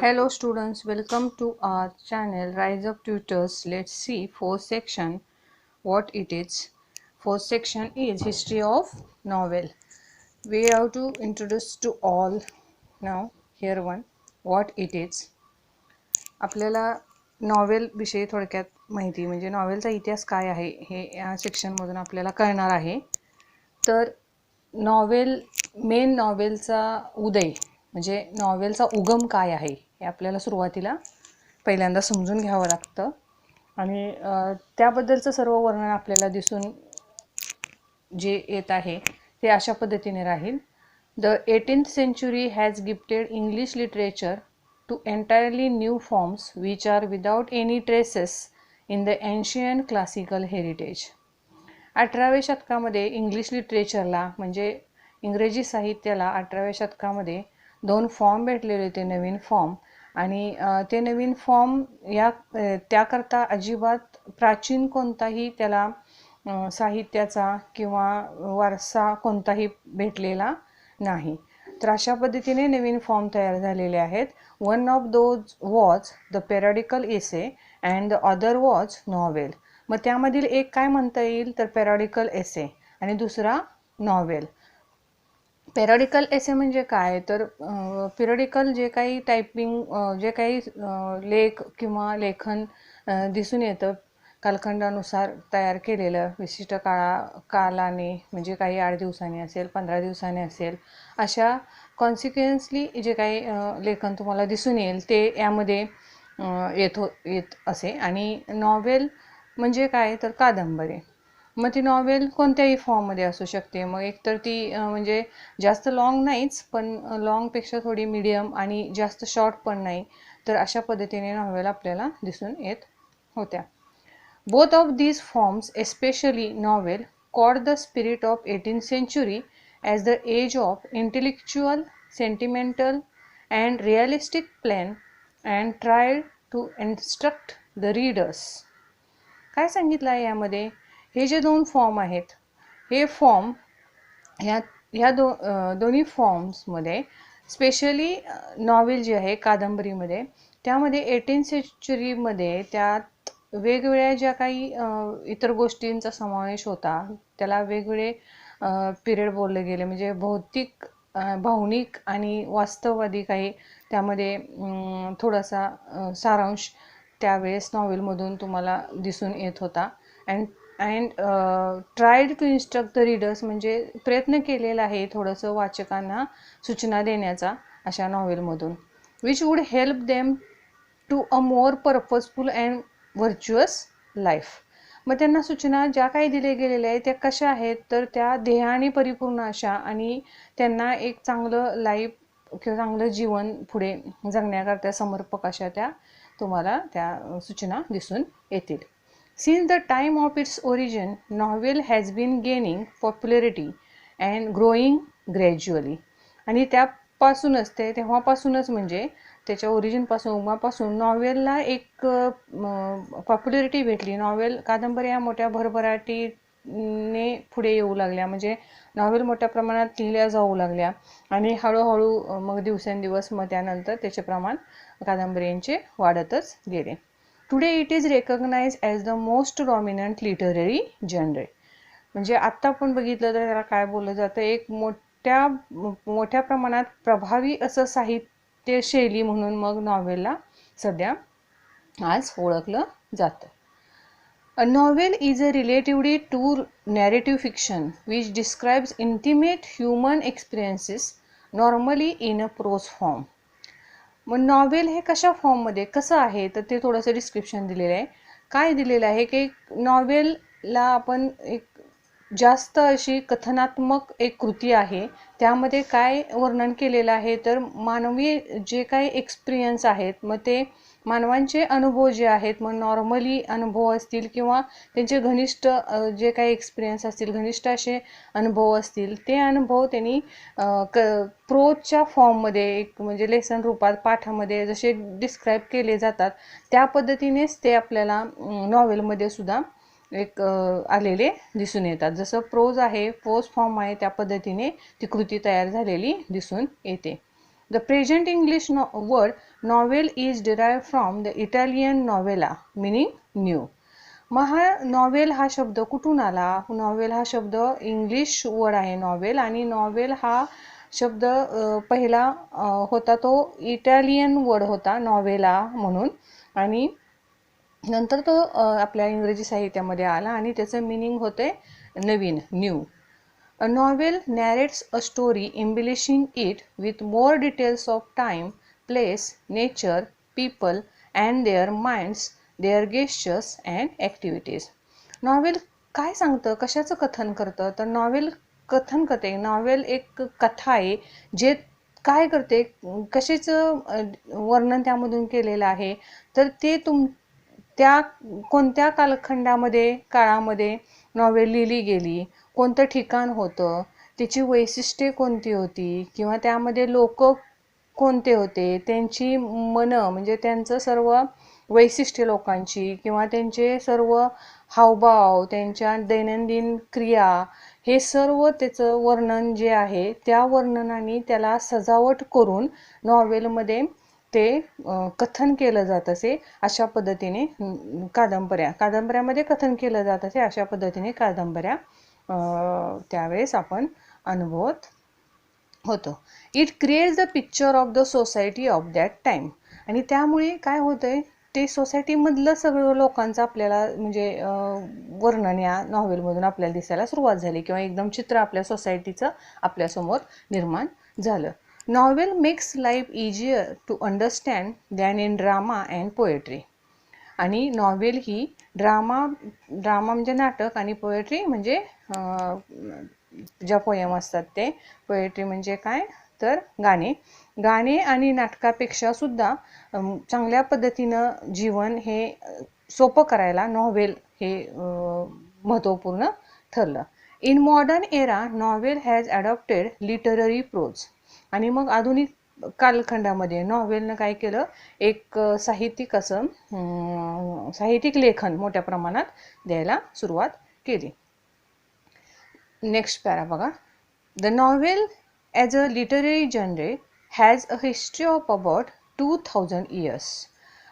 Hello students, welcome to our channel Rise Up Tutors. Let's see fourth section what it is. Fourth section is history of novel. We have to introduce to all now here one what it is. आपल्याला novel विषयी थोडक्यात माहिती म्हणजे नॉवेलचा इतिहास काय आहे हे या सेक्शनमधून आपल्याला कळणार आहे. तर नॉवेल मेन नॉवेलचा उदय म्हणजे नॉवेलचा उगम काय आहे हे आपल्याला सुरुवातीला पहिल्यांदा समजून घ्यावं लागतं आणि त्याबद्दलचं सर्व वर्णन आपल्याला दिसून जे येत आहे ते अशा पद्धतीने राहील. The 18th century has gifted English literature to entirely new forms which are without any traces in the ancient classical heritage. 18व्या शतकामध्ये इंग्लिश लिटरेचरला म्हणजे इंग्रजी साहित्याला 18व्या शतकामध्ये दोन फॉर्म भेटलेले होते, नवीन फॉर्म. आणि ते नवीन फॉर्म त्याकरता अजिबात प्राचीन कोणताही त्याला साहित्याचा किंवा वारसा कोणताही भेटलेला नाही. तर अशा पद्धतीने नवीन फॉर्म तयार झालेले आहेत. One of those was the periodical essay and the other was novel. मग त्यामधील एक काय म्हणता येईल तर पेरियडिकल एसे आणि दुसरा नॉवेल. पेरियडिकल एसे म्हणजे काय तर पेरियडिकल जे काही टायपिंग जे काही लेख किंवा लेखन दिसून येतं कालखंडानुसार तयार केलेलं विशिष्ट कालाने म्हणजे काही 8 दिवसांनी असेल 15 दिवसांनी असेल अशा कॉन्सिक्वेन्सली जे काही लेखन तुम्हाला दिसून येईल ते यामध्ये येत असे. आणि नॉवेल म्हणजे काय तर कादंबरी. मग ती नॉवेल कोणत्याही फॉर्ममध्ये असू शकते. मग एकतर ती म्हणजे जास्त लॉंग नाहीच पण लॉंगपेक्षा थोडी मीडियम आणि जास्त शॉर्ट पण नाही. तर अशा पद्धतीने नॉवेल आपल्याला दिसून येत होत्या. Both of these forms, especially novel, caught the spirit of 18th century as the age of intellectual, sentimental and realistic plan and tried to instruct the readers. काय सांगितलं आहे यामध्ये? हे जे दोन फॉर्म आहेत हे फॉर्म ह्या दोन्ही फॉर्म्समध्ये स्पेशली नॉवेल जे आहे कादंबरीमध्ये त्यामध्ये 18th सेंचुरीमध्ये त्यात वेगवेगळ्या ज्या काही इतर गोष्टींचा समावेश होता त्याला वेगवेगळे पिरियड बोलले गेले म्हणजे भौतिक भावनिक आणि वास्तववादी काही त्यामध्ये थोडासा सारांश त्यावेळेस नॉवेलमधून तुम्हाला दिसून येत होता. And tried to instruct the readers म्हणजे प्रयत्न केलेला आहे थोडंसं वाचकांना सूचना देण्याचा अशा नॉवेलमधून. Which would help them to a more purposeful and virtuous life. मग त्यांना सूचना ज्या काही दिल्या गेलेल्या आहेत त्या कशा आहेत तर त्या ध्येयाने परिपूर्ण अशा आणि त्यांना एक चांगलं लाईफ किंवा चांगलं जीवन पुढे जगण्याकरता समर्पक अशा त्या तुम्हाला त्या सूचना दिसून येतील. Since the time of its origin novel has been gaining popularity and growing gradually. आणि त्यापासूनच तेव्हापासूनच म्हणजे त्याच्या ओरिजिनपासून उगमापासून नॉवेलला एक पॉप्युलरिटी भेटली. नॉवेल कादंबऱ्या या मोठ्या भरभराटीने पुढे येऊ लागल्या म्हणजे नॉवेल मोठ्या प्रमाणात लिहिल्या जाऊ लागल्या आणि हळूहळू मग दिवसेंदिवस मग त्यानंतर त्याचे प्रमाण कादंबऱ्यांचे वाढतच गेले. Today it is recognise as the most dominant literary genre. म्हणजे आत्ता पण बघितलं तर त्याला काय बोललं जातं एक मोठ्या प्रमाणात प्रभावी असं साहित्य शैली म्हणून मग नॉवेलला सध्या आज ओळखलं जातं. A novel is a relatively to narrative fiction which describes intimate human experiences normally in a prose form. मग नॉवेल हे कशा फॉर्ममध्ये कसं आहे तर ते थोडंसं डिस्क्रिप्शन दिलेलं आहे. काय दिलेलं आहे की नॉवेलला आपण एक जास्त अशी कथनात्मक एक कृती आहे. त्यामध्ये काय वर्णन केलेलं आहे तर मानवी जे काही एक्सपिरियन्स आहेत मग ते मानवांचे अनुभव जे आहेत मग नॉर्मली अनुभव असतील किंवा त्यांचे घनिष्ठ जे काही एक्सपिरियन्स असतील घनिष्ठ असे अनुभव असतील ते अनुभव त्यांनी प्रोजच्या फॉर्ममध्ये एक म्हणजे लेसन रूपात पाठामध्ये जसे डिस्क्राईब केले जातात त्या पद्धतीनेच ते आपल्याला नॉवेलमध्ये सुद्धा एक आलेले दिसून येतात. जसं प्रोज आहे प्रोज फॉर्म आहे त्या पद्धतीने ती कृती तयार झालेली दिसून येते. The present English word novel is derived from the Italian novella meaning new. मग हा नॉवेल हा शब्द कुठून आला? नॉवेल हा शब्द इंग्लिश वर्ड आहे नॉवेल, आणि नॉवेल हा शब्द पहिला होता तो इटालियन वर्ड होता नॉवेला म्हणून, आणि नंतर तो आपल्या इंग्रजी साहित्यामध्ये आला आणि त्याचं मिनिंग होते नवीन, new. A novel narrates a story embellishing it with more details of time, place, nature, people and their minds, their gestures and activities. Novel काय सांगतं, कशाचं कथन करतं? तर नॉवेल कथन करते. नॉवेल एक कथा आहे जे काय करते, कशाचं वर्णन त्यामधून केलेलं आहे, तर ते त्या कोणत्या कालखंडामध्ये, काळामध्ये नॉवेल लिहिली गेली, कोणतं ठिकाण होतं, त्याची वैशिष्ट्ये कोणती होती, किंवा त्यामध्ये लोक कोणते होते, त्यांची मनं म्हणजे त्यांचं सर्व वैशिष्ट्ये लोकांची, किंवा त्यांचे सर्व हावभाव, त्यांच्या दैनंदिन क्रिया, हे सर्व त्याचं वर्णन जे आहे त्या वर्णनाने त्याला सजावट करून नॉवेलमध्ये ते कथन केलं जात असे. अशा पद्धतीने कादंबऱ्यामध्ये कथन केलं जात असे. अशा पद्धतीने कादंबऱ्या त्यावेळेस आपण अनुभवत होतो. It creates the picture of the society of that time. आणि त्यामुळे काय होतंय, ते सोसायटीमधलं सगळं लोकांचं आपल्याला म्हणजे वर्णन या नॉव्हेलमधून आपल्याला दिसायला सुरुवात झाली, किंवा एकदम चित्र आपल्या सोसायटीचं आपल्यासमोर निर्माण झालं. Novel makes life easier to understand than in drama and poetry. आणि नॉवेल ही ड्रामा म्हणजे नाटक, आणि पोएट्री म्हणजे ज्या पोयम असतात ते. पोएट्री म्हणजे काय, तर गाणे आणि नाटकापेक्षा सुद्धा चांगल्या पद्धतीनं जीवन हे सोपं करायला नॉवेल हे महत्त्वपूर्ण ठरलं. In modern era novel has adopted literary prose. आणि मग आधुनिक कालखंडामध्ये नॉवेलनं काय केलं, एक साहित्यिक लेखन मोठ्या प्रमाणात द्यायला सुरुवात केली. नेक्स्ट पॅरा बघा. The novel as a literary genre has a history of about 2000 years.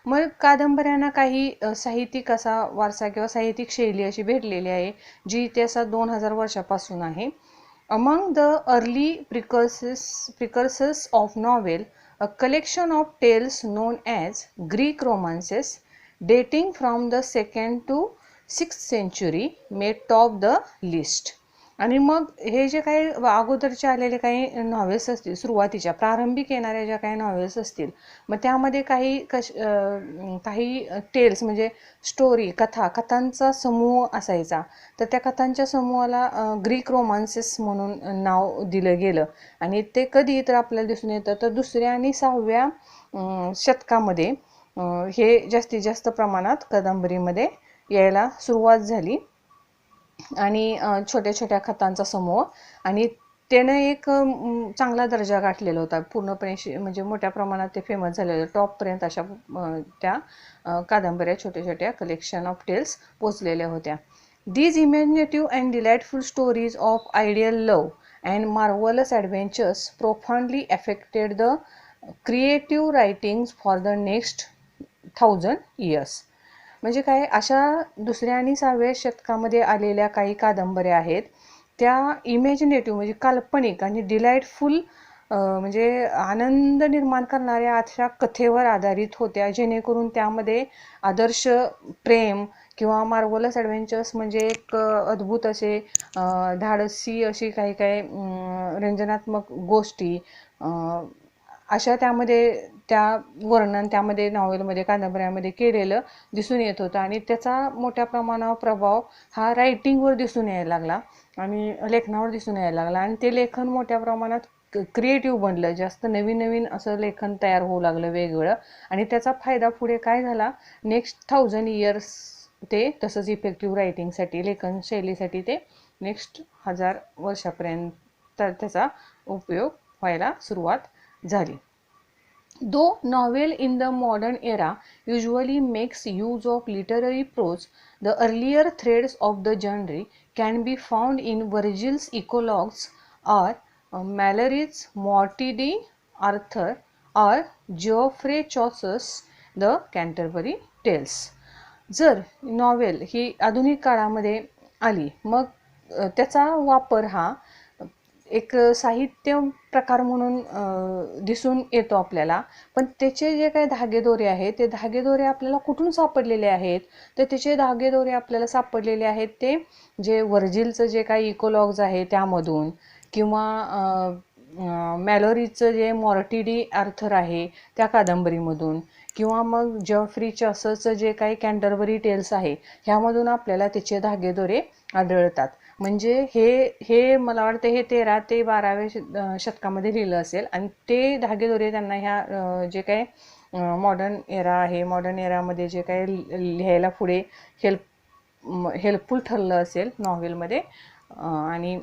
मग कादंबऱ्यांना काही साहित्यिक असा वारसा किंवा साहित्यिक शैली अशी भेटलेली आहे जी इतिहासात 2000 वर्षापासून आहे. Among the early precursors of novel, a collection of tales known as Greek romances dating from the 2nd to 6th century may top the list. आणि मग हे जे काही अगोदरचे आलेले काही नॉवेल्स असतील, सुरुवातीच्या प्रारंभिक येणाऱ्या ज्या काही नॉवेल्स असतील, मग त्यामध्ये काही टेल्स म्हणजे स्टोरी, कथांचा समूह असायचा. तर त्या कथांच्या समूहाला ग्रीक रोमान्सेस म्हणून नाव दिलं गेलं. आणि ते कधी तर आपल्याला दिसून येतं तर 2ऱ्या आणि 6व्या शतकामध्ये हे जास्तीत जास्त प्रमाणात कादंबरीमध्ये यायला सुरुवात झाली. आणि छोट्या छोट्या कथांचा समूह, आणि त्यानं एक चांगला दर्जा गाठलेला होता. पूर्णपणे म्हणजे मोठ्या प्रमाणात ते फेमस झालेलं, टॉपपर्यंत अशा त्या कादंबऱ्या छोट्या छोट्या कलेक्शन ऑफ टेल्स पोचलेल्या होत्या. These imaginative and delightful stories of ideal love and marvelous adventures profoundly affected the creative writings for the next 1000 years. म्हणजे काय, अशा 2ऱ्या आणि 6व्या शतकामध्ये आलेल्या काही कादंबऱ्या आहेत त्या इमॅजिनेटिव्ह म्हणजे काल्पनिक आणि डिलाइटफुल म्हणजे आनंद निर्माण करणाऱ्या अशा कथेवर आधारित होत्या, जेणेकरून त्यामध्ये आदर्श प्रेम किंवा मार्वलस ॲडव्हेंचर्स म्हणजे एक अद्भुत असे धाडसी अशी काही रंजनात्मक गोष्टी अशा त्यामध्ये त्या वर्णन त्यामध्ये नॉवेलमध्ये कादंबऱ्यामध्ये केलेलं दिसून येत होतं. आणि त्याचा मोठ्या प्रमाणावर प्रभाव हा रायटिंगवर दिसून यायला लागला आणि लेखनावर दिसून यायला लागला. आणि ते लेखन मोठ्या प्रमाणात क्रिएटिव्ह बनलं, जास्त नवीन असं लेखन तयार होऊ लागलं वेगवेगळं. आणि त्याचा फायदा पुढे काय झाला, नेक्स्ट 1000 years ते तसंच इफेक्टिव्ह रायटिंगसाठी, लेखन शैलीसाठी ते नेक्स्ट 1000 वर्षापर्यंत त्याचा उपयोग व्हायला सुरुवात झाली. Though novel in the modern era usually makes use of literary prose, the earlier threads of the genre can be found in Virgil's Eclogues or Malory's Morte d'Arthur or Geoffrey Chaucer's The Canterbury Tales. जर novel ही आधुनिक काळामध्ये आली, मग त्याचा वापर हा एक साहित्य प्रकार म्हणून दिसून येतो आपल्याला. पण त्याचे जे काही धागेदोरे आहेत, ते धागेदोरे आपल्याला कुठून सापडलेले आहेत, तर त्याचे धागेदोरे आपल्याला सापडलेले आहेत ते जे वर्जिलचं जे काही इकोलॉग्स आहे त्यामधून, किंवा मॅलोरीचं जे मॉर्टिडी आर्थर आहे त्या कादंबरीमधून, किंवा मग जॉफ्री चॉसरचं जे काही कॅन्टरबरी टेल्स आहे ह्यामधून आपल्याला त्याचे धागेदोरे आढळतात. म्हणजे हे मला वाटतं हे 13 ते 12व्या शतकामध्ये लिहिलं असेल, आणि ते धागेदोरे त्यांना ह्या जे काही मॉडर्न एरा आहे, मॉडर्न एरामध्ये जे काही लिहायला पुढे हेल्पफुल ठरलं असेल नॉव्हेलमध्ये. आणि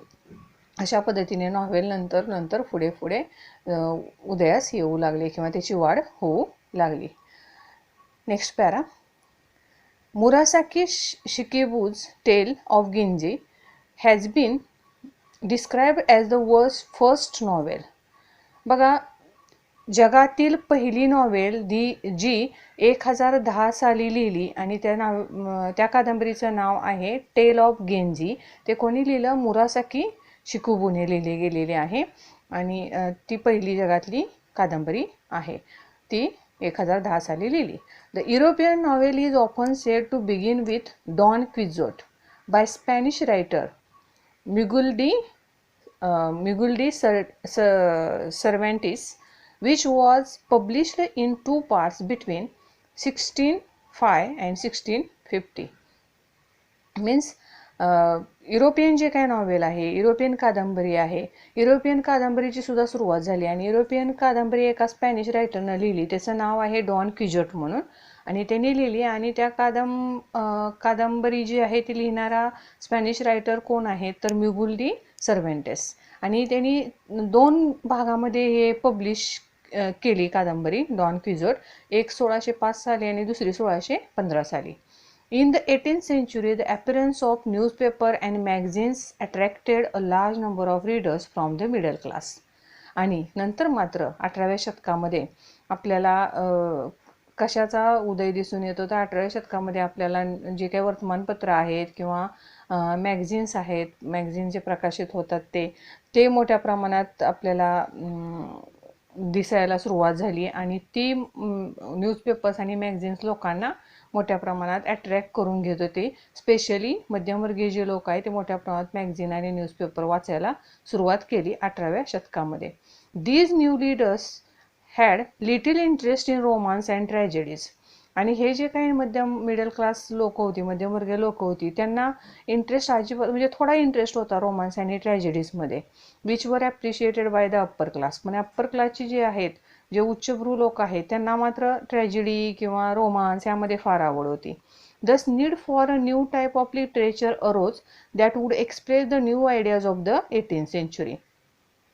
अशा पद्धतीने नॉव्हेल नंतर पुढे उदयास येऊ लागले किंवा त्याची वाढ होऊ लागली. Next para. Murasaki Shikibu's tale of Genji has been described as the first novel. बघा, जगातील पहिली नॉवेल जी 1010 साली लिहिली, आणि त्या कादंबरीचं नाव आहे टेल ऑफ गेंजी. ते कोणी लिहिलं? मुरासाकी शिकिबुने लिहिली गेलेली आहे, आणि ती पहिली जगातली कादंबरी आहे. ती 1010 साली लिहिली. The European novel is often said to begin with Don Quixote by Spanish writer Miguel de Cervantes, which was published in 2 parts between 1605 and 1650. Means European जे काही नॉवेल आहे, युरोपियन कादंबरी आहे, युरोपियन कादंबरीची सुद्धा सुरुवात झाली, आणि युरोपियन कादंबरी एका स्पॅनिश रायटरनं लिहिली. त्याचं नाव आहे डॉन क्विक्झोट म्हणून, आणि त्यांनी लिहिली. आणि त्या कादंबरी जी आहे ती लिहिणारा स्पॅनिश रायटर कोण आहे, तर मिगुल डी सर्वेंटेस. आणि त्यांनी 2 भागामध्ये हे पब्लिश केली कादंबरी डॉन क्विक्झोट, एक 1605 साली आणि दुसरी 1615 साली. In the 18th century, the appearance of newspaper and magazines attracted a large number of readers from the middle class. आणि नंतर मात्र 18व्या शतकामध्ये आपल्याला कशाचा उदय दिसून येतो, तर 18व्या शतकामध्ये आपल्याला जे काही वर्तमानपत्र आहेत किंवा मॅगझिन्स आहेत, मॅगझिन जे प्रकाशित होतात ते मोठ्या प्रमाणात आपल्याला दिसायला सुरुवात झाली. आणि ती न्यूजपेपर्स आणि मॅगझिन्स लोकांना मोठ्या प्रमाणात अट्रॅक्ट करून घेत होते. स्पेशली मध्यमवर्गीय जे लोक आहेत ते मोठ्या प्रमाणात मॅगझिन आणि न्यूजपेपर वाचायला सुरुवात केली 18व्या शतकामध्ये. These new leaders had little interest in romance and tragedies. आणि हे जे काही मिडल क्लास लोक होती, मध्यमवर्गीय लोक होती, त्यांना इंटरेस्ट अजिबात म्हणजे थोडा इंटरेस्ट होता रोमान्स आणि ट्रॅजेडीजमध्ये, विच वर appreciated by the upper class. पण अप्पर क्लासची जे आहेत, जे उच्चभ्रू लोक आहेत, त्यांना मात्र ट्रॅजेडी किंवा रोमान्स यामध्ये फार आवड होती. Thus need for a new type of literature arose that would express the new ideas of the 18th century.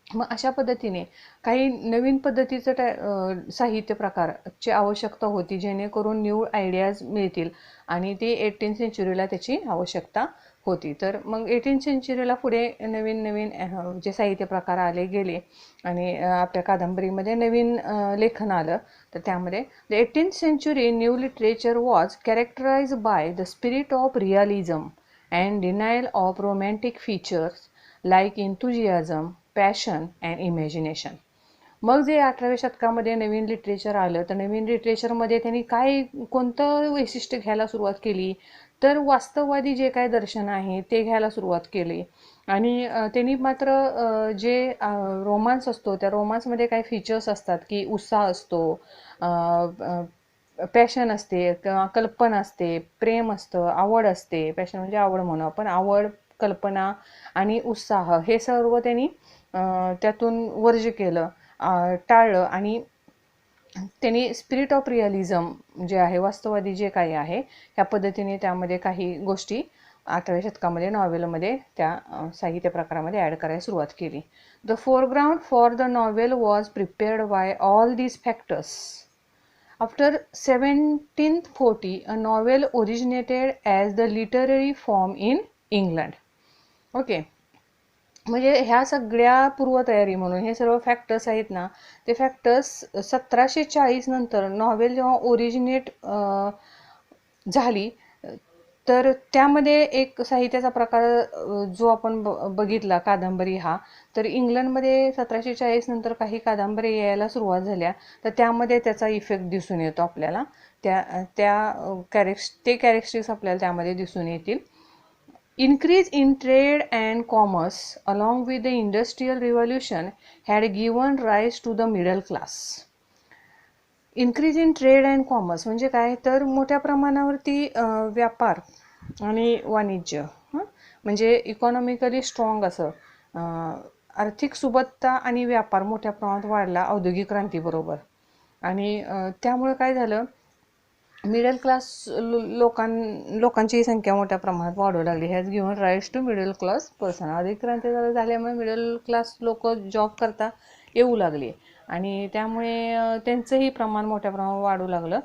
मग अशा पद्धतीने काही नवीन पद्धतीचं साहित्य प्रकारची आवश्यकता होती, जेणेकरून न्यू आयडियाज मिळतील, आणि ते 18th सेंचुरीला त्याची आवश्यकता होती. तर मग 18th सेंचुरीला पुढे नवीन जे साहित्य प्रकार आले गेले, आणि आपल्या कादंबरीमध्ये नवीन लेखन आलं. तर त्यामध्ये the 18th century new literature was characterise by the spirit of realism and denial of romantic features like enthusiasm, passion and imagination. मग जे 18व्या शतकामध्ये नवीन लिटरेचर आलं, तर नवीन लिटरेचरमध्ये त्यांनी कोणतं वैशिष्ट्य घ्यायला सुरुवात केली, तर वास्तववादी जे काय दर्शन आहे ते घ्यायला सुरुवात केली. आणि त्यांनी मात्र जे रोमान्स असतो, त्या रोमान्समध्ये काही फीचर्स असतात की उत्साह असतो, पॅशन असते किंवा कल्पना असते, प्रेम असतं, आवड असते. पॅशन म्हणजे आवड म्हणू आपण, आवड, कल्पना आणि उत्साह हे सर्व त्यांनी त्यातून वर्ज केलं, टाळलं. आणि त्यांनी स्पिरिट ऑफ रिअलिझम जे आहे, वास्तववादी जे काही आहे, ह्या पद्धतीने त्यामध्ये काही गोष्टी 18व्या शतकामध्ये नॉव्हेलमध्ये त्या साहित्य प्रकारामध्ये ॲड करायला सुरुवात केली. The foreground for the novel was prepared by all these factors. After 1740 a novel originated as the literary form in England. Okay. म्हणजे ह्या सगळ्या पूर्वतयारी म्हणून हे सर्व फॅक्टर्स आहेत ना, ते फॅक्टर्स 1740 नंतर नॉवेल जेव्हा ओरिजिनेट झाली, तर त्यामध्ये एक साहित्याचा प्रकार जो आपण बघितला कादंबरी हा, तर इंग्लंडमध्ये 1740 नंतर काही कादंबरी यायला सुरुवात झाल्या, तर त्यामध्ये त्याचा इफेक्ट दिसून येतो आपल्याला. त्या त्या कॅरेक्टरिस्टिक्स आपल्याला त्यामध्ये दिसून येतील. Increase in trade and commerce along with the industrial revolution had given rise to the middle class. Increase in trade and commerce म्हणजे काय, तर मोठ्या प्रमाणावरती व्यापार आणि वाणिज्य, म्हणजे इकॉनॉमिकली स्ट्रॉंग असं आर्थिक सुबत्ता आणि व्यापार मोठ्या प्रमाणात वाढला औद्योगिक क्रांतीबरोबर. आणि त्यामुळे काय झालं, मिडल क्लास लोकांची संख्या मोठ्या प्रमाणात वाढू लागली. Has given rise to middle class person. औद्योगिक क्रांती झाल्यामुळे मिडल क्लास लोक जॉब करता येऊ लागले आणि त्यामुळे त्यांचंही प्रमाण मोठ्या प्रमाणात वाढू लागलं.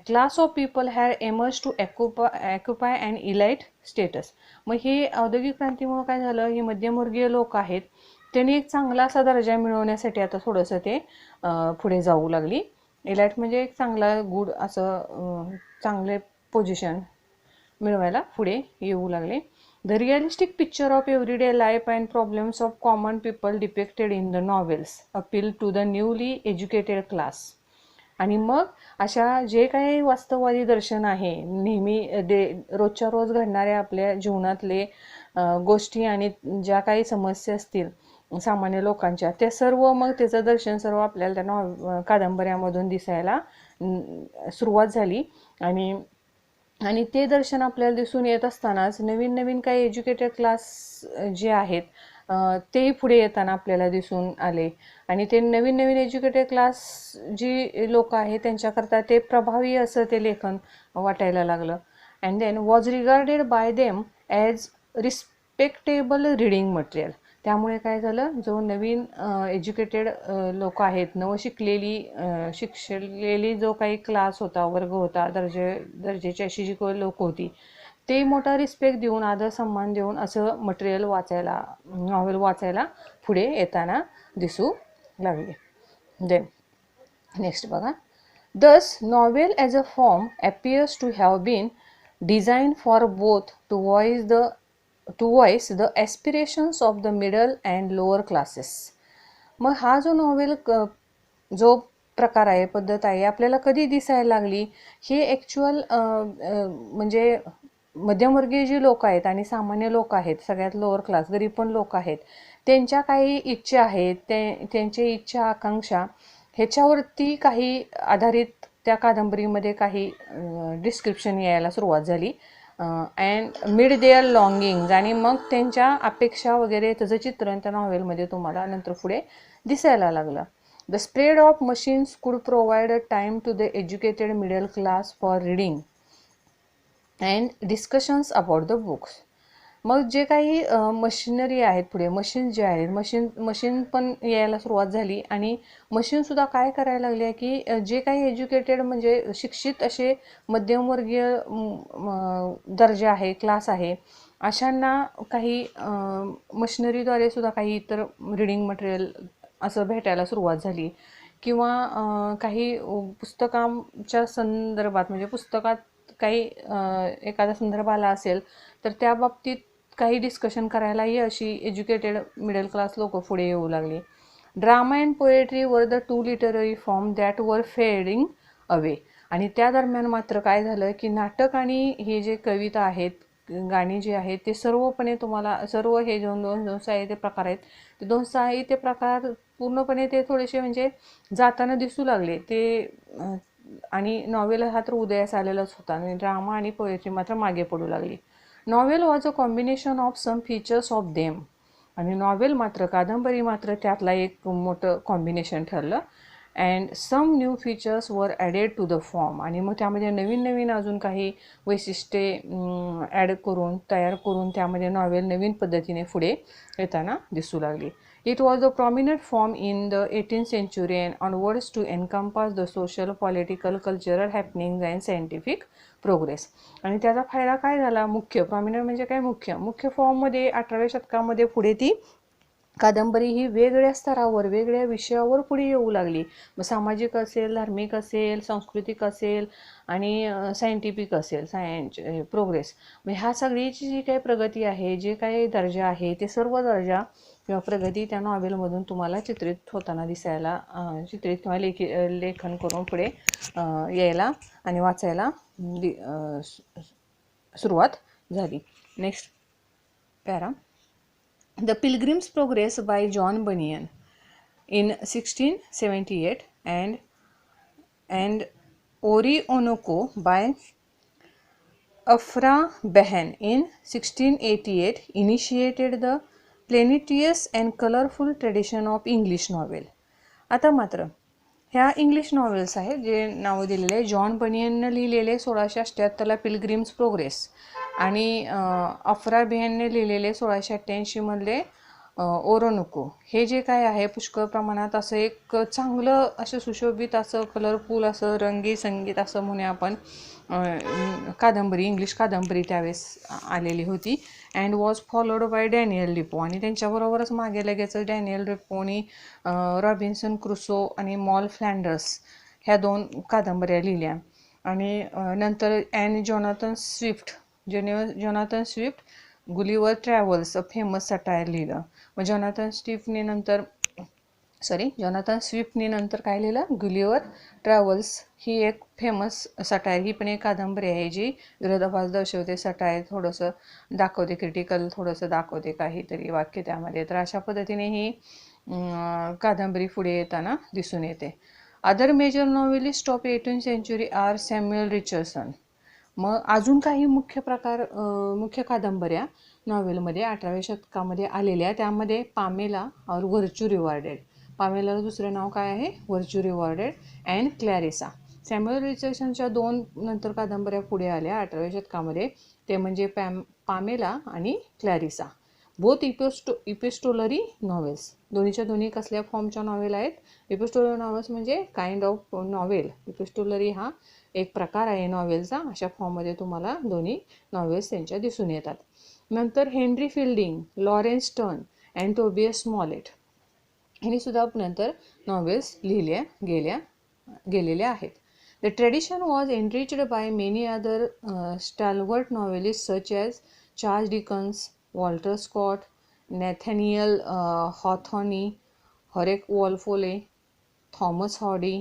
Class of people had emerge to occupy and elite status. मग ही औद्योगिक क्रांतीमुळे काय झालं, ही मध्यमवर्गीय लोक आहेत, त्यांनी एक चांगला असा दर्जा मिळवण्यासाठी आता थोडंसं ते पुढे जाऊ लागली. इलाइट म्हणजे एक चांगला गुड असं चांगले पोझिशन मिळवायला पुढे येऊ लागले. The realistic picture of everyday life and problems of common people depicted in the novels appeal to the newly educated class. आणि मग अशा जे काही वास्तववादी दर्शन आहे, नेहमी रोजच्या रोज घडणाऱ्या आपल्या जीवनातले गोष्टी आणि ज्या काही समस्या असतील सामान्य लोकांच्या, त्या सर्व मग त्याचं दर्शन सर्व आपल्याला त्या कादंबऱ्यामधून दिसायला सुरुवात झाली. आणि ते दर्शन आपल्याला दिसून येत असतानाच नवीन नवीन काही एज्युकेटेड क्लास जे आहेत तेही पुढे येताना आपल्याला दिसून आले. आणि ते नवीन नवीन एज्युकेटेड क्लास जी लोक आहेत त्यांच्याकरता ते प्रभावी असं ते लेखन वाटायला लागलं. And then was regarded by them as respectable reading material. त्यामुळे काय झालं, जो नवीन एज्युकेटेड लोक आहेत, शिकलेली जो काही क्लास होता, वर्ग होता, दर्जेची अशी जी लोक होती, ते मोठा रिस्पेक्ट देऊन, आदर सन्मान देऊन असं मटेरियल नॉवेल वाचायला पुढे येताना दिसू लागले. देन नेक्स्ट बघा. Thus, novel as a form appears to have been designed for both to voice the aspirations of the middle and lower classes. मग हा जो नॉवेल जो प्रकार आहे, पद्धत आहे, आपल्याला कधी दिसायला लागली, हे ॲक्च्युअल म्हणजे मध्यमवर्गीय जी लोक आहेत आणि सामान्य लोक आहेत, सगळ्यात लोअर क्लास गरीब पण लोक आहेत, त्यांच्या काही इच्छा आहेत, त्यांची इच्छा आकांक्षा ह्याच्यावरती काही आधारित त्या कादंबरीमध्ये काही डिस्क्रिप्शन यायला सुरुवात झाली. अँड मिड देअर लॉंगिंग्ज, आणि मग त्यांच्या अपेक्षा वगैरे त्याचं चित्रण त्या नॉवेलमध्ये तुम्हाला नंतर पुढे दिसायला लागलं. The spread of machines could provide a time to the educated middle class for reading and discussions about the books. मग जे काही मशिनरी आहेत, पुढे मशीन जे आहेत, मशीन पण यायला सुरुवात झाली. आणि मशीनसुद्धा काय करायला लागली आहे की जे काही एज्युकेटेड म्हणजे शिक्षित असे मध्यमवर्गीय दर्जा आहे, क्लास आहे, अशांना काही मशिनरीद्वारे सुद्धा काही इतर रीडिंग मटेरियल असं भेटायला सुरुवात झाली. किंवा काही पुस्तकांच्या संदर्भात, म्हणजे पुस्तकात काही एखादा संदर्भ आला असेल तर त्या बाबतीत काही डिस्कशन करायलाही अशी एज्युकेटेड मिडल क्लास लोक पुढे येऊ लागली. Drama and poetry were the two literary form that वर फेडिंग अवे. आणि त्या दरम्यान मात्र काय झालं की नाटक आणि हे जे कविता आहेत, गाणी जी आहेत, ते सर्वपणे तुम्हाला सर्व हे दोन साहित्य प्रकार आहेत, ते दोन साहित्य प्रकार पूर्णपणे ते थोडेसे म्हणजे जाताना दिसू लागले ते. आणि नॉवेल हा तर उदयास आलेलाच होता आणि ड्रामा आणि पोएट्री मात्र मागे पडू लागली. Novel was a combination of some features of them. आणि नॉवेल मात्र, कादंबरी मात्र त्यातला एक मोठं कॉम्बिनेशन ठरलं. And some new features were added to the form. आणि मग त्यामध्ये नवीन नवीन अजून काही वैशिष्ट्ये तयार करून त्यामध्ये नॉवेल नवीन पद्धतीने पुढे येताना दिसू लागली. It was a prominent form in the 18th century and onwards to encompass the social, political, cultural happenings and scientific progress. आणि त्याचा फायदा काय झाला, प्रॉमिनंट म्हणजे काय, मुख्य फॉर्ममध्ये 18व्या शतकामध्ये पुढे ती कादंबरी ही वेगळ्या स्तरावर वेगळ्या विषयावर पुढे येऊ लागली. मग सामाजिक असेल, धार्मिक असेल, सांस्कृतिक असेल आणि सायंटिफिक असेल, प्रोग्रेस. मग ह्या सगळीची जी काही प्रगती आहे, जे काही दर्जा आहे, ते सर्व दर्जा किंवा प्रगती त्या नॉवेलमधून तुम्हाला चित्रित होताना दिसायला, चित्रित किंवा लेखन करून पुढे यायला आणि वाचायला सुरुवात झाली. Next para. The Pilgrim's Progress by John Bunyan in 1678 and Orinoco by Afra Behan in 1688 initiated the plenteous and colorful tradition of English novel. आता मात्र ह्या इंग्लिश नॉवेल्स आहेत जे नाव दिलेले आहे. जॉन बनियननं लिहिलेले 1678ला पिलग्रिम्स प्रोग्रेस आणि अफरा बेहनने लिहिलेले 1688 मधले ओरोनुको. हे जे काय आहे पुष्कळ प्रमाणात असं एक चांगलं असं सुशोभित असं कलरफुल असं रंगी संगीत असं म्हणूया आपण कादंबरी, इंग्लिश कादंबरी त्यावेळेस आलेली होती. And was followed by Daniel depot. आणि त्यांच्याबरोबरच मागे लगेच डॅनियल डिपोनी रॉबिन्सन क्रुसो आणि मॉल फ्लँडर्स ह्या 2 कादंबऱ्या लिहिल्या. आणि नंतर Jonathan Swift Gulliver travels a famous satire लिहिलं. मग जोनाथन स्विफ्टने नंतर काय लिहिलं? गुलिवर ट्रॅव्हल्स ही एक फेमस सटायर. ही पण एक कादंबरी आहे जी विरोधाभास दर्शवते, सटायर थोडंसं दाखवते, क्रिटिकल थोडंसं दाखवते काहीतरी वाक्य त्यामध्ये. तर अशा पद्धतीने ही कादंबरी पुढे येताना दिसून येते. Other major novelist of 18th century are Samuel Richardson. मग अजून काही मुख्य कादंबऱ्या नॉव्हेलमध्ये 18व्या शतकामध्ये आलेल्या, त्यामध्ये पामेला और व्हर्च्यू रिवॉर्डेड. पामेलाचं दुसरं नाव काय आहे? Virtue rewarded and Clarissa. Samuel रिचर्डसनच्या 2 नंतर कादंबऱ्या पुढे आल्या 18व्या शतकामध्ये. ते म्हणजे पामेला आणि क्लॅरिसा. Both इपिस्टोलरी novels. दोन्हीच्या दोन्ही कसल्या फॉर्मच्या नॉवेल आहेत? इपिस्टोलरी नॉवेल्स म्हणजे काइंड ऑफ नॉवेल. इपिस्टोलरी हा एक प्रकार आहे नॉवेलचा. अशा फॉर्ममध्ये तुम्हाला दोन्ही नॉवेल्स त्यांच्या दिसून येतात. नंतर Henry fielding, Lawrence turn and Tobias Smollett ह्यांनी सुद्धा नंतर नॉवेल्स गेलेल्या आहेत. The tradition was enriched by many other stalwart novelists such as Charles Dickens, Walter Scott, Nathaniel Hawthorne, Horace Walpole, Thomas Hardy,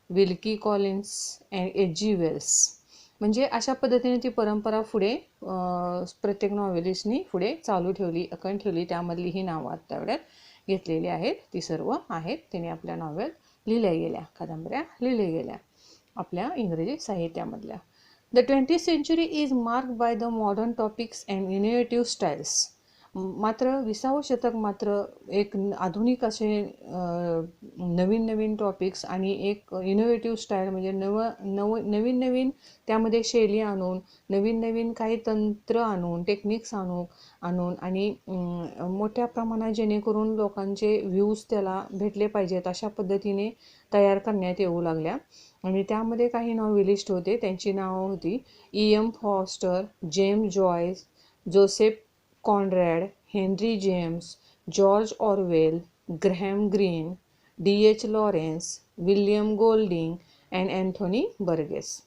Wilkie Collins and H.G. Wells. म्हणजे अशा पद्धतीने ती परंपरा पुढे प्रत्येक नॉवेलिस्टनी पुढे चालू ठेवली, अखंड ठेवली. त्यामधली ही नावं आत्तावड्यात घेतलेली आहेत. ती सर्व आहेत त्यांनी आपल्या नॉवेल लिहिल्या गेल्या, कादंबऱ्या लिहिल्या गेल्या आपल्या इंग्रजी साहित्यामधल्या. The 20th century is marked by the modern topics and innovative styles. मात्र 20वे शतक मात्र एक आधुनिक असे नवीन टॉपिक्स आणि एक इनोव्हेटिव्ह स्टाईल म्हणजे नवीन त्यामध्ये शैली आणून, नवीन काही तंत्र आणून, टेक्निक्स आणून आणि मोठ्या प्रमाणात जेणेकरून लोकांचे व्ह्यूज त्याला भेटले पाहिजेत अशा पद्धतीने तयार करण्यात येऊ लागल्या. आणि त्यामध्ये काही नॉव्हेलिस्ट होते. त्यांची नावं होती E.M. Forster, James Joyce, Joseph Conrad, Henry James, George Orwell, Graham Greene, D.H. Lawrence, William Golding and Anthony Burgess.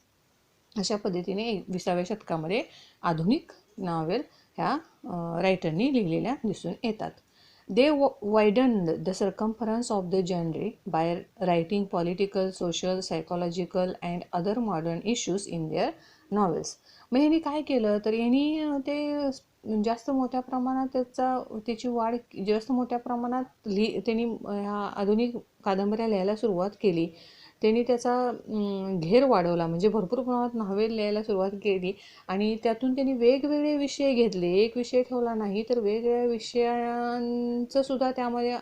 अशा पद्धतीने 20व्या शतकामध्ये आधुनिक नॉवेल ह्या रायटरनी लिहिलेल्या दिसून येतात. They widened the circumference of the genre by writing political, social, psychological and other modern issues in their novels. मग यांनी काय केलं तर यांनी ते जास्त मोठ्या प्रमाणात त्याची वाढ जास्त मोठ्या प्रमाणात त्यांनी ह्या आधुनिक कादंबऱ्या लिहायला सुरुवात केली. त्यांनी त्याचा घेर वाढवला, म्हणजे भरपूर प्रमाणात नॉव्हेल लिहायला सुरुवात केली आणि त्यातून त्यांनी वेगवेगळे विषय घेतले. एक विषय ठेवला नाही तर वेगवेगळ्या विषयांचं सुद्धा त्यामध्ये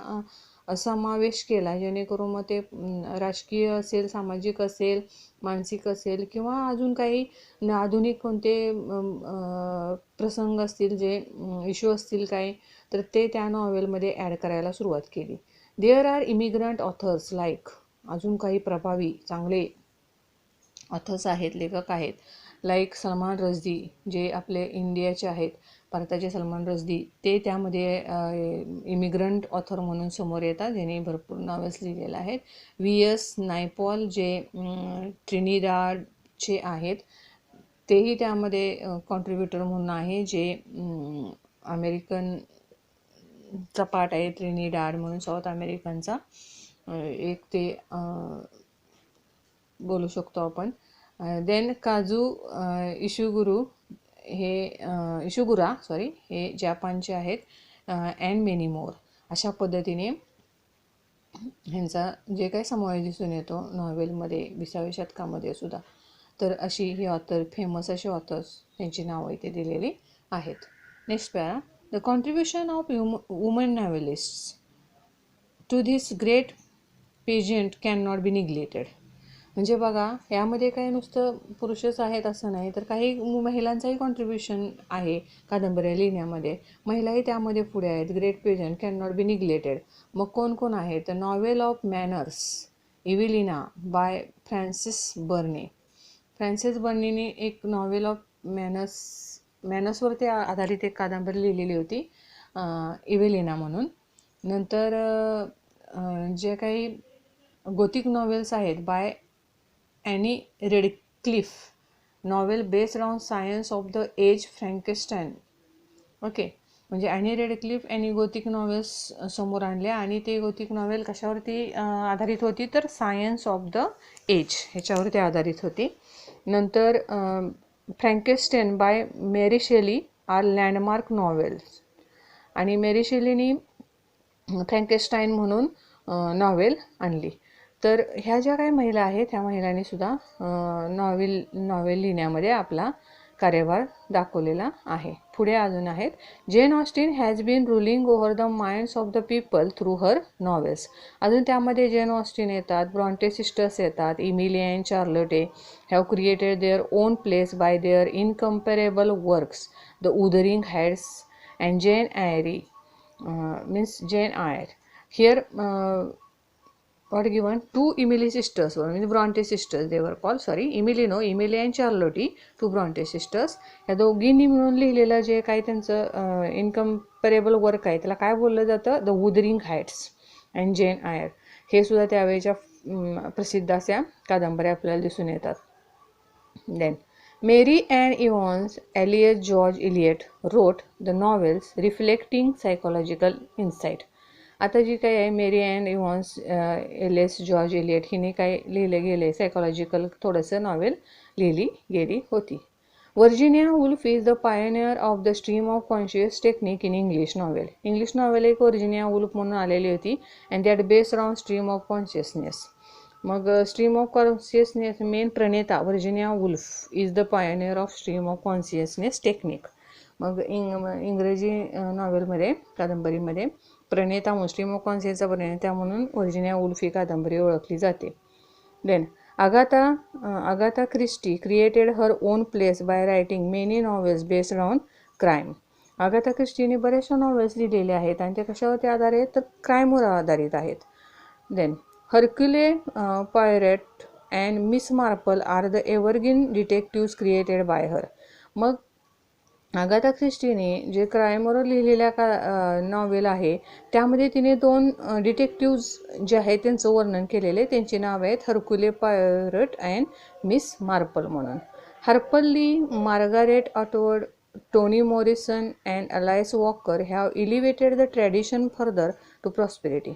समावेश केला, जेणेकरून मग ते राजकीय असेल, सामाजिक असेल, मानसिक असेल किंवा अजून काही आधुनिक कोणते प्रसंग असतील, जे इश्यू असतील काय, तर ते त्या नॉवेलमध्ये ॲड करायला सुरुवात केली. There are immigrant authors like, अजून काही प्रभावी चांगले ऑथर्स आहेत, लेखक आहेत, लाईक सलमान रश्दी जे आपले इंडियाचे आहेत, भारताचे सलमान रश्दी, ते त्यामध्ये इमिग्रंट ऑथर म्हणून समोर येतात, ज्यांनी भरपूर नॉवेल्स लिहिलेले आहेत. V.S. नायपॉल जे ट्रिनिडाडचे आहेत, तेही त्यामध्ये कॉन्ट्रीब्युटर म्हणून आहे, जे अमेरिकनचा पार्ट आहे. ट्रिनिडाड म्हणून साऊथ अमेरिकनचा एक ते बोलू शकतो आपण. देन काजू इशुगुरा हे जपानचे आहेत. And many more. अशा पद्धतीने ह्यांचा जे काही समावेश दिसून येतो नॉव्हेलमध्ये 20व्या शतकामध्ये सुद्धा. तर अशी ही ऑथर, फेमस असे ऑथर्स, त्यांची नावं इथे दिलेली आहेत. Next para. The contribution of woman novelists to this great pageant can not be neglected. म्हणजे बघा, यामध्ये काही नुसतं पुरुषच आहेत असं नाही, तर काही महिलांचाही कॉन्ट्रीब्युशन आहे कादंबऱ्या लिहिण्यामध्ये. महिलाही त्यामध्ये पुढे आहेत. Great pageant can not be neglected. मग कोण कोण आहे? तर novel of manners, Evelina by Frances Burney. Frances बर्नेने एक नॉवेल ऑफ मॅनर्सवरती आधारित एक कादंबरी लिहिलेली होती, इव्हेलिना म्हणून. नंतर जे काही गोथिक नॉवेल्स आहेत by Anne Radcliffe, novel based on science of the age Frankenstein. Okay, म्हणजे ॲनी रेडक्लिफ यांनी गोथिक नॉवेल्स समोर आणल्या, आणि ते गोथिक नॉवेल कशावरती आधारित होती? तर सायन्स ऑफ द एज ह्याच्यावरती आधारित होती. नंतर फ्रँकेस्टाईन बाय मेरी शेली आर लँडमार्क नॉवेल्स, आणि मेरी शेलीनी फ्रँकेस्टाईन म्हणून नॉवेल आणली. तर ह्या ज्या काही महिला आहेत, ह्या महिलांनी सुद्धा नॉवेल लिहिण्यामध्ये आपला कार्यभार दाखवलेला आहे. पुढे अजून आहेत. Jane Austen has been ruling over the minds of the people through her novels. अजून त्यामध्ये जेन ऑस्टिन येतात, ब्रॉन्टे सिस्टर्स येतात, Emily and Charlotte have created their own place by their incomparable works, the Wuthering Heights and Jane Eyre means Jane Eyre. Here what given? Two Emily sisters, or means Bronte sisters they were called. Emily and Charlotte, two Bronte sisters. या दोघींनी मिळून लिहिलेलं जे काही त्यांचं incomparable work आहे, त्याला काय बोललं जातं? The Wuthering Heights and Jane Eyre. हे सुद्धा त्यावेळेच्या प्रसिद्ध अशा कादंबऱ्या आपल्याला दिसून येतात. Then Mary Ann Evans Elias George Eliot wrote the novels reflecting psychological insight. आता जी काही आहे मेरी ॲन इव्हॉन्स एलियस जॉर्ज एलियट हिने काय लिहिलं गेले? सायकोलॉजिकल थोडंसं नॉवेल लिहिली गेली होती. Virginia Woolf is the pioneer of the stream of conscious technique in English novel. English novel एक व्हर्जिनिया वुल्फ म्हणून आलेली होती, and that based on stream of consciousness. मग स्ट्रीम ऑफ कॉन्शियसनेस मेन प्रणेता Virginia Woolf is the pioneer of stream of consciousness technique. मग इंग्रजी नॉवेलमध्ये, कादंबरीमध्ये प्रणेता म्हणून, स्ट्रीम ऑफ कॉन्शियसचा प्रणेता म्हणून व्हर्जिनिया वुल्फ ही कादंबरी ओळखली जाते. Then Agatha Christie created her own place by writing many novels based on crime. Agatha ख्रिस्टीने बऱ्याचशा नॉवेल्स लिहिलेल्या आहेत, आणि ते कशावरती आधारित आहेत? तर क्राईमवर आधारित आहेत. Then Hercule Poirot and Miss Marple are the evergreen detectives created by her. मग अगाथा ख्रिस्टीने जे क्राईमवर लिहिलेल्या नॉवेल आहे, त्यामध्ये तिने दोन डिटेक्टिव्ज जे आहेत त्यांचं वर्णन केलेले. त्यांची नाव आहेत Hercule Poirot and Miss Marple म्हणून. हार्पर ली, मार्गारेट अटवर्ड, Toni Morrison and Alice Walker have elevated the tradition further to prosperity.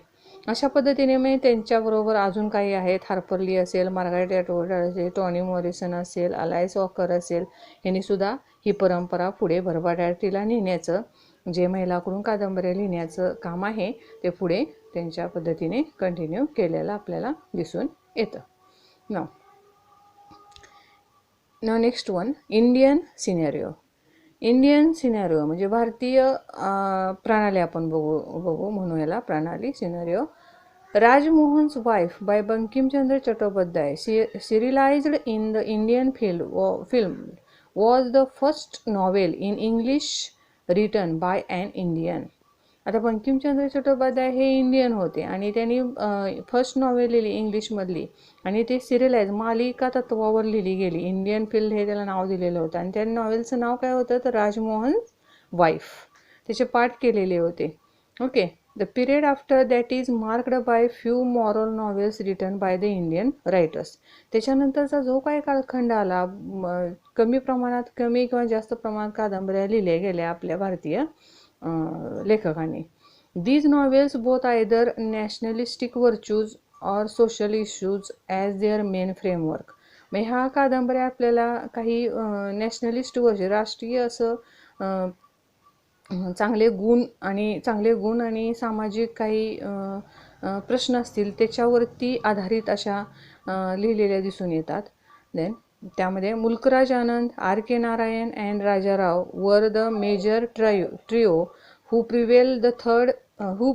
अशा पद्धतीने मी त्यांच्याबरोबर अजून काही आहेत. हार्पर ली असेल, मार्गारेट अटवर्ड असेल, टॉनी मॉरिसन असेल, अलायस वॉकर असेल, यांनी सुद्धा ही परंपरा पुढे भरभराटीला नेण्याचं, जे महिलाकडून कादंबऱ्या लिहिण्याचं काम आहे, ते पुढे त्यांच्या पद्धतीने कंटिन्यू केलेलं आपल्याला दिसून येतं. नाव next one, Indian scenario. Indian scenario म्हणजे भारतीय प्रणाली आपण बघू म्हणू याला प्रणाली, scenario. Rajmohan's wife by Bankimchandra Chattopadhyay serialized in the Indian film was the first novel in English written by an Indian. आता बंकिमचंद्र चट्टोपाध्याय हे इंडियन होते, आणि त्यांनी फर्स्ट नॉवेल लिहिली इंग्लिशमधली, आणि ते सिरियलाइज मालिका तत्वावर लिहिली गेली. इंडियन फिल्म हे त्याला नाव दिलेलं होतं, आणि त्या नॉवेलचं नाव काय होतं? तर राजमोहन वाईफ, त्याचे पाठ केलेले होते. Okay. The period after that is marked by few moral novels written by the Indian writers. त्याच्यानंतरचा जो काही कालखंड आला, कमी प्रमाणात, कमी किंवा जास्त प्रमाणात कादंबऱ्या लिहिल्या गेल्या आपल्या भारतीय लेखकांनी. These novels both either nationalistic virtues or social issues as their main framework. मग ह्या कादंबऱ्या आपल्याला काही नॅशनलिस्ट वर्षे राष्ट्रीय असं चांगले गुण आणि सामाजिक काही प्रश्न असतील त्याच्यावरती आधारित अशा लिहिलेल्या दिसून येतात. देन त्यामध्ये Mulk Raj Anand, R K Narayan and Raja Rao were the major trio who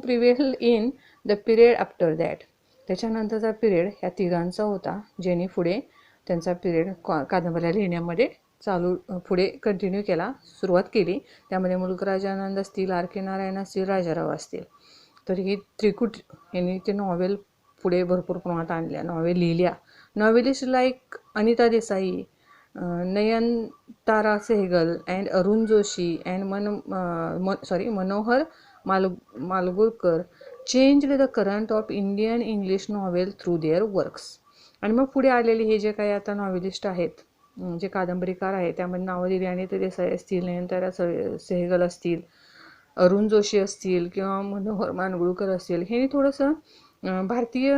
prevailed in the period after that. त्याच्यानंतरचा पिरियड ह्या तिघांचा होता, ज्यांनी पुढे त्यांचा पिरियड कादंबऱ्या लिहिण्यामध्ये पुढे कंटिन्यू केला, सुरुवात केली. त्यामध्ये मुल्कराज आनंद असतील, आर के नारायण असतील, राजाराव असतील. तर ही त्रिकूट यांनी ते नॉवेल पुढे भरपूर प्रमाणात आणल्या, नॉवेल लिहिल्या. Novelist like Anita Desai, Nayantara Sahgal and Arun Joshi and Manohar Malgonkar changed the current of Indian English novel through their works. आणि मग पुढे आलेले हे जे काही आता नॉवेलिस्ट आहेत, जे कादंबरीकार आहेत, त्यामध्ये नावं दिली अनिता देसाई असतील, नयनतारा सहगल असतील, अरुण जोशी असतील किंवा मनोहर मालगुरकर असतील, हे थोडंसं भारतीय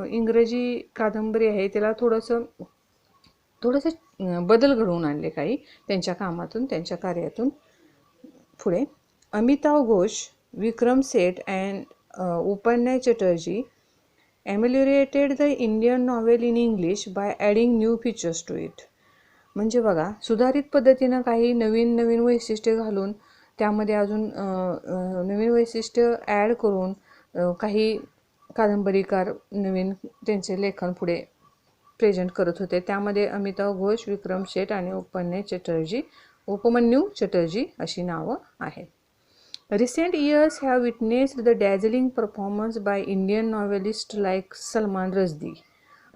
इंग्रजी कादंबरी आहे त्याला थोडंसं बदल घडवून आणले काही त्यांच्या कामातून, त्यांच्या कार्यातून. पुढे Amitav Ghosh, Vikram Seth and Upamanyu Chatterjee ameliorated the Indian novel in English by adding new features to it. म्हणजे बघा, सुधारित पद्धतीनं काही नवीन वैशिष्ट्ये घालून त्यामध्ये अजून नवीन वैशिष्ट्य ॲड करून काही कादंबरीकार नवीन त्यांचे लेखन पुढे प्रेझेंट करत होते. त्यामध्ये अमिताव घोष, विक्रम शेठ आणि उपमन्यू चटर्जी अशी नावं आहेत. Recent years have witnessed the dazzling performance by Indian novelists like Salman Rushdie,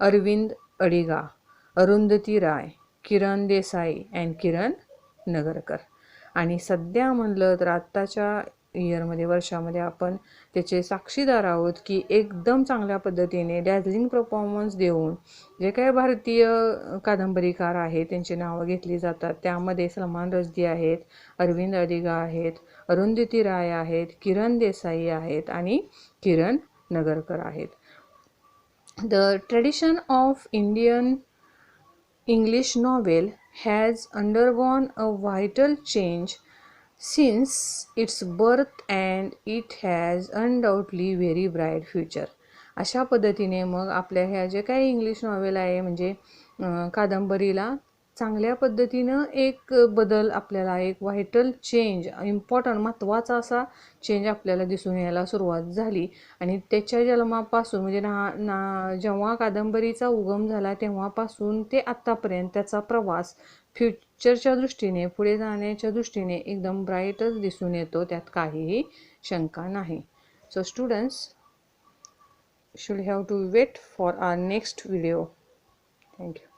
Arvind Adiga, Arundhati Roy, Kiran Desai and Kiran Nagarkar. आणि सध्या म्हणलं तर आत्ताच्या वर्षामध्ये आपण त्याचे साक्षीदार आहोत की एकदम चांगल्या पद्धतीने डॅझलिंग परफॉर्मन्स देऊन जे काही भारतीय कादंबरीकार आहेत त्यांची नावं घेतली जातात. त्यामध्ये सलमान रश्दी आहेत, अरविंद अडिगा आहेत, अरुंधती राय आहेत, किरण देसाई आहेत आणि किरण नगरकर आहेत. The tradition of Indian English novel has undergone a vital change since its birth and it has undoubtedly very bright future. अशा पद्धतीने मग आपल्या ह्या जे काही इंग्लिश नॉवेल आहे म्हणजे कादंबरीला चांगल्या पद्धतीनं एक बदल आपल्याला, एक व्हायटल चेंज, इम्पॉर्टंट महत्त्वाचा असा चेंज आपल्याला दिसून यायला सुरुवात झाली. आणि त्याच्या जन्मापासून म्हणजे जेव्हा कादंबरीचा उगम झाला तेव्हापासून ते आत्तापर्यंत त्याचा प्रवास फ्युचरच्या दृष्टीने, पुढे जाण्याच्या दृष्टीने एकदम ब्राईटच दिसून येतो, त्यात काहीही शंका नाही. So students should have to wait for our next video. Thank you.